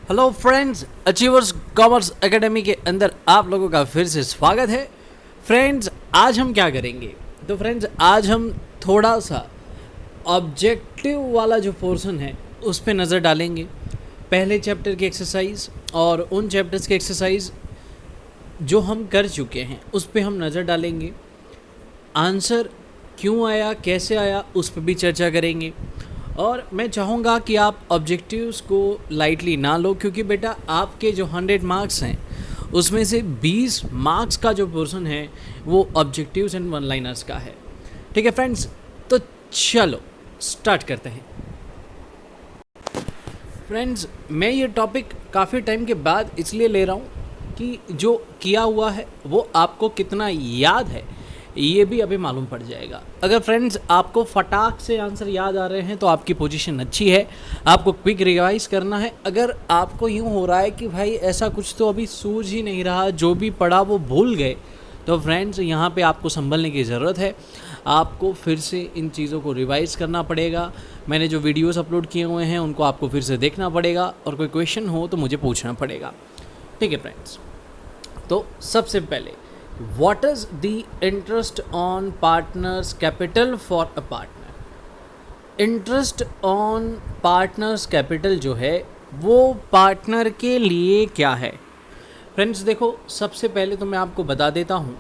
Hello friends, achievers commerce academy के अंदर आप लोगों का फिर से स्वागत है। फ्रेंड्स, आज हम क्या करेंगे? तो फ्रेंड्स, आज हम थोड़ा सा ऑब्जेक्टिव वाला जो पोर्शन है उस पे नज़र डालेंगे। पहले चैप्टर की एक्सरसाइज और उन चैप्टर्स की एक्सरसाइज जो हम कर चुके हैं उस पे हम नज़र डालेंगे। आंसर क्यों आया, कैसे आया, उस पर भी चर्चा करेंगे। और मैं चाहूँगा कि आप ऑब्जेक्टिव्स को लाइटली ना लो, क्योंकि बेटा आपके जो 100 मार्क्स हैं उसमें से 20 मार्क्स का जो पोर्शन है वो ऑब्जेक्टिव्स एंड वन लाइनर्स का है। ठीक है फ्रेंड्स, तो चलो स्टार्ट करते हैं। फ्रेंड्स, मैं ये टॉपिक काफ़ी टाइम के बाद इसलिए ले रहा हूँ कि जो किया हुआ है वो आपको कितना याद है ये भी अभी मालूम पड़ जाएगा। अगर फ्रेंड्स आपको फटाक से आंसर याद आ रहे हैं तो आपकी पोजीशन अच्छी है, आपको क्विक रिवाइज करना है। अगर आपको यूँ हो रहा है कि भाई ऐसा कुछ तो अभी सूझ ही नहीं रहा, जो भी पढ़ा वो भूल गए, तो फ्रेंड्स यहाँ पे आपको संभलने की ज़रूरत है। आपको फिर से इन चीज़ों को रिवाइज़ करना पड़ेगा। मैंने जो वीडियोस अपलोड किए हुए हैं उनको आपको फिर से देखना पड़ेगा, और कोई क्वेश्चन हो तो मुझे पूछना पड़ेगा। ठीक है फ्रेंड्स, तो सबसे पहले What is the interest on partner's capital for a partner? Interest on partners capital जो है वो पार्टनर के लिए क्या है? फ्रेंड्स देखो, सबसे पहले तो मैं आपको बता देता हूँ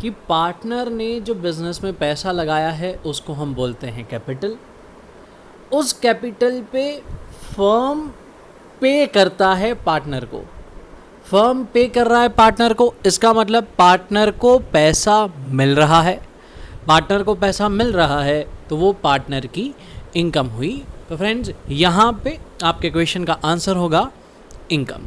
कि पार्टनर ने जो बिज़नेस में पैसा लगाया है उसको हम बोलते हैं कैपिटल। उस कैपिटल पे फर्म पे करता है पार्टनर को। फर्म पे कर रहा है पार्टनर को, इसका मतलब पार्टनर को पैसा मिल रहा है। पार्टनर को पैसा मिल रहा है तो वो पार्टनर की इनकम हुई। तो फ्रेंड्स यहाँ पे आपके क्वेश्चन का आंसर होगा इनकम।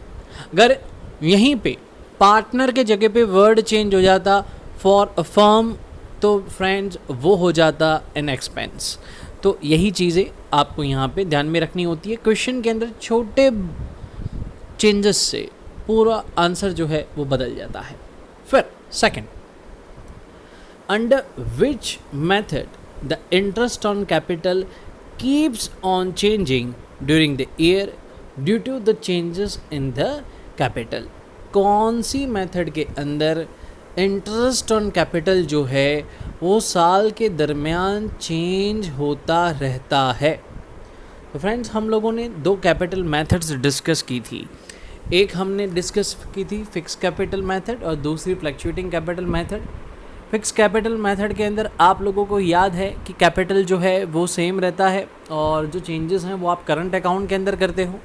अगर यहीं पे पार्टनर के जगह पे वर्ड चेंज हो जाता फॉर अ फर्म, तो फ्रेंड्स वो हो जाता एन एक्सपेंस। तो यही चीज़ें आपको यहाँ पे ध्यान में रखनी होती है। क्वेश्चन के अंदर छोटे चेंजेस से पूरा आंसर जो है वो बदल जाता है। फिर second, under which method the interest on capital keeps on changing during the year due to the changes in the capital. कौन सी मेथड के अंदर इंटरेस्ट ऑन कैपिटल जो है वो साल के दरमियान चेंज होता रहता है? तो फ्रेंड्स हम लोगों ने दो कैपिटल मेथड्स डिस्कस की थी। एक हमने डिस्कस की थी फिक्स कैपिटल मेथड और दूसरी fluctuating capital method. Fix capital method के अंदर आप लोगों को याद है कि कैपिटल जो है वो सेम रहता है और जो चेंजेस हैं वो आप करंट अकाउंट के अंदर करते हो।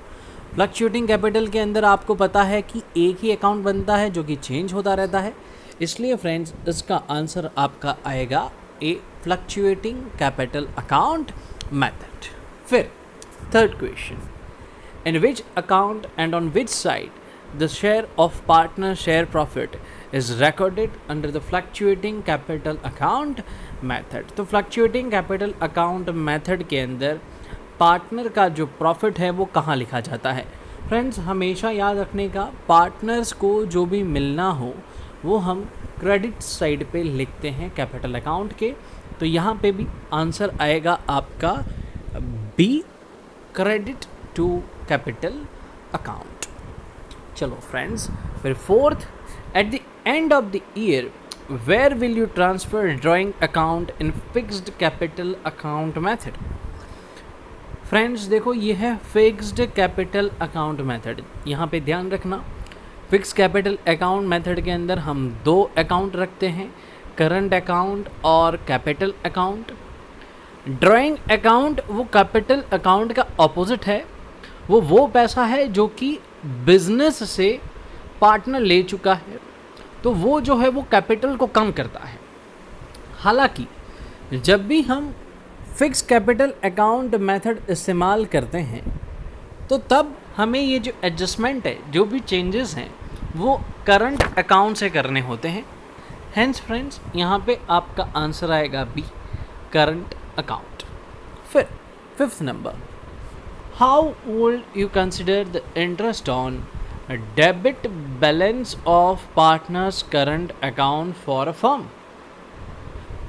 फ्लक्चुएटिंग कैपिटल के अंदर आपको पता है कि एक ही अकाउंट बनता है जो कि चेंज होता रहता है। इसलिए फ्रेंड्स इसका आंसर आपका आएगा ए फ्लक्चुएटिंग कैपिटल अकाउंट मेथड। फिर third question, in which account and on which side the share of partner share profit is recorded under the fluctuating capital account method? तो fluctuating capital account method के अंदर partner का जो profit है वो कहाँ लिखा जाता है? फ्रेंड्स हमेशा याद रखने का, पार्टनर्स को जो भी मिलना हो वो हम क्रेडिट साइड पे लिखते हैं कैपिटल अकाउंट के। तो यहाँ पे भी आंसर आएगा आपका B, credit to capital account. चलो फ्रेंड्स, फिर fourth, at the end of the year where will you transfer drawing account in fixed capital account method? Friends देखो, ये है फिक्स्ड कैपिटल अकाउंट मेथड। यहाँ पे ध्यान रखना, फिक्स कैपिटल अकाउंट मेथड के अंदर हम दो अकाउंट रखते हैं, करंट अकाउंट और कैपिटल अकाउंट। ड्राइंग अकाउंट वो कैपिटल अकाउंट का ऑपोजिट है। वो पैसा है जो कि बिजनेस से पार्टनर ले चुका है, तो वो जो है वो कैपिटल को कम करता है। हालांकि जब भी हम फिक्स कैपिटल अकाउंट मेथड इस्तेमाल करते हैं तो तब हमें ये जो एडजस्टमेंट है, जो भी चेंजेस हैं, वो करंट अकाउंट से करने होते हैं। हेंस फ्रेंड्स यहाँ पे आपका आंसर आएगा बी, करंट अकाउंट। फिर fifth number, how would you consider the interest on a debit balance of partners current account for a firm?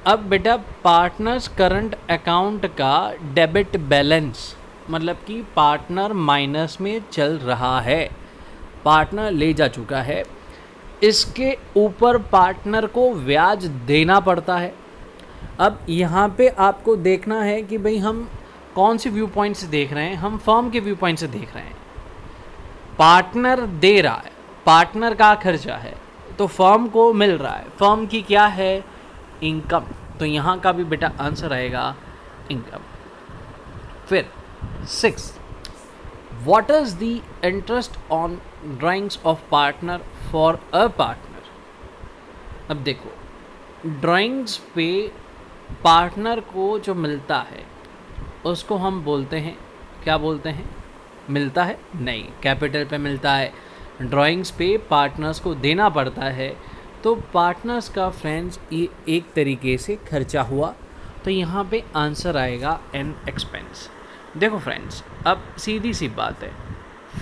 अब बेटा पार्टनर्स करंट अकाउंट का डेबिट बैलेंस मतलब कि पार्टनर माइनस में चल रहा है, पार्टनर ले जा चुका है, इसके ऊपर पार्टनर को ब्याज देना पड़ता है। अब यहाँ पे आपको देखना है कि भाई हम कौन सी व्यू पॉइंट से देख रहे हैं। हम फर्म के व्यू पॉइंट से देख रहे हैं, पार्टनर दे रहा है, पार्टनर का खर्चा है, तो फर्म को मिल रहा है, फर्म की क्या है, इनकम। तो यहाँ का भी बेटा आंसर आएगा इनकम। फिर 6, what is the interest on drawings of partner for a partner. अब देखो, ड्राइंग्स पे पार्टनर को जो मिलता है उसको हम बोलते हैं, क्या बोलते हैं, मिलता है नहीं, कैपिटल पे मिलता है, ड्राइंग्स पे पार्टनर्स को देना पड़ता है, तो पार्टनर्स का फ्रेंड्स ये एक तरीके से खर्चा हुआ, तो यहाँ पे आंसर आएगा एन एक्सपेंस। देखो फ्रेंड्स, अब सीधी सी बात है,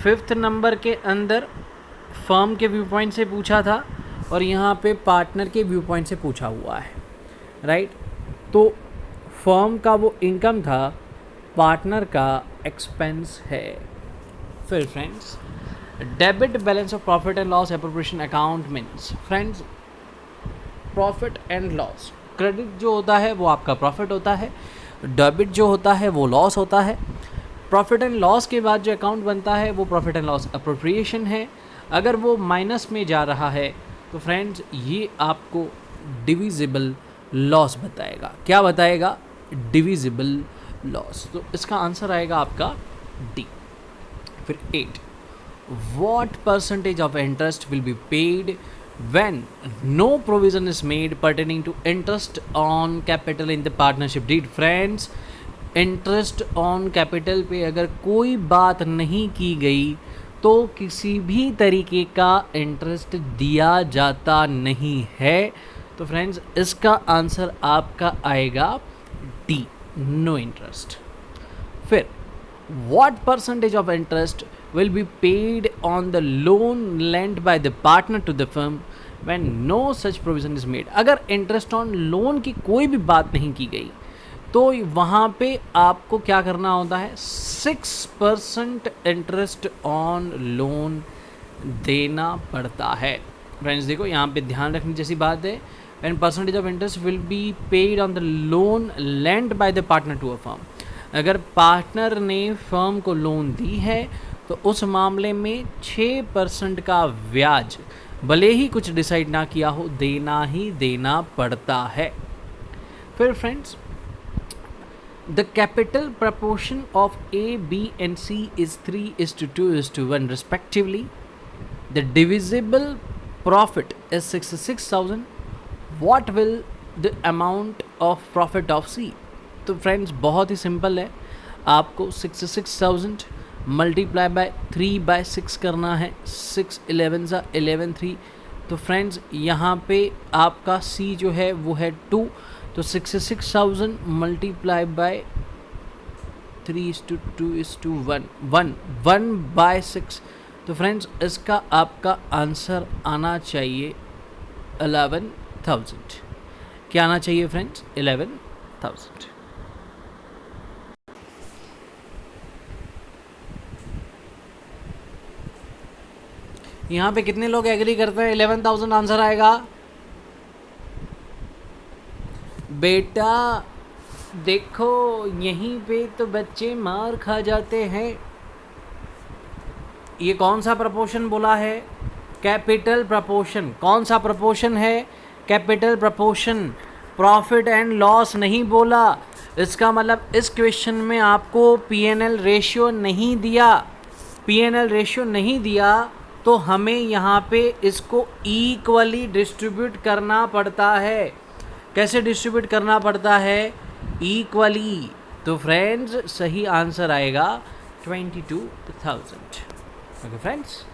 5th नंबर के अंदर फर्म के व्यू पॉइंट से पूछा था और यहाँ पे पार्टनर के व्यू पॉइंट से पूछा हुआ है, राइट। तो फर्म का वो इनकम था, पार्टनर का एक्सपेंस है। फिर friends, debit balance of profit and loss appropriation account means friends profit and loss. Credit जो होता है वो आपका प्रॉफिट होता है, डेबिट जो होता है वो लॉस होता है। प्रॉफिट एंड लॉस के बाद जो अकाउंट बनता है वो प्रॉफिट एंड लॉस एप्रोप्रिएशन है। अगर वो माइनस में जा रहा है तो फ्रेंड्स ये आपको डिविजिबल लॉस बताएगा। क्या बताएगा, डिविजिबल लॉस। तो इसका आंसर आएगा आपका डी। फिर 8, what percentage of interest will be paid when no provision is made pertaining to interest on capital in the partnership deed। friends, interest on capital पे अगर कोई बात नहीं की गई तो किसी भी तरीके का इंटरेस्ट दिया जाता नहीं है। तो फ्रेंड्स इसका आंसर आपका आएगा डी, नो इंटरेस्ट। फिर what percentage of interest will be paid on the loan lent by the partner to the firm when no such provision is made। अगर इंटरेस्ट ऑन लोन की कोई भी बात नहीं की गई तो वहाँ पे आपको क्या करना होता है, 6% इंटरेस्ट ऑन लोन देना पड़ता है। फ्रेंड्स देखो, यहाँ पे ध्यान रखने जैसी बात है, when percentage of interest will be paid on the loan lent by the partner to a firm। अगर पार्टनर ने फर्म को लोन दी है तो उस मामले में 6% का ब्याज, भले ही कुछ डिसाइड ना किया हो, देना ही देना पड़ता है। फिर friends, the capital proportion of A, B and C is 3:2:1 respectively. The divisible profit is 66,000। What will the amount of profit of C. तो फ्रेंड्स बहुत ही सिंपल है, आपको 66,000 मल्टीप्लाई बाय 3/6 करना है, 6 11 सा 11 3। तो फ्रेंड्स यहाँ पे आपका C जो है वो है 2, तो 66,000 मल्टीप्लाई बाय 3:2:1 1/6। तो फ्रेंड्स इसका आपका आंसर आना चाहिए 11,000। क्या आना चाहिए फ्रेंड्स, 11,000। यहाँ पे कितने लोग एग्री करते हैं 11,000 आंसर आएगा। बेटा देखो यहीं पे तो बच्चे मार खा जाते हैं। ये कौन सा प्रपोर्शन बोला है, कैपिटल प्रपोर्शन। कौन सा प्रपोर्शन है, capital proportion. Profit and loss नहीं बोला। इसका मतलब इस क्वेश्चन में आपको पीएनएल रेशियो नहीं दिया, पीएनएल रेशियो नहीं दिया तो हमें यहाँ पे इसको इक्वली डिस्ट्रीब्यूट करना पड़ता है। कैसे डिस्ट्रीब्यूट करना पड़ता है, इक्वली। तो फ्रेंड्स सही आंसर आएगा 22,000। Okay friends.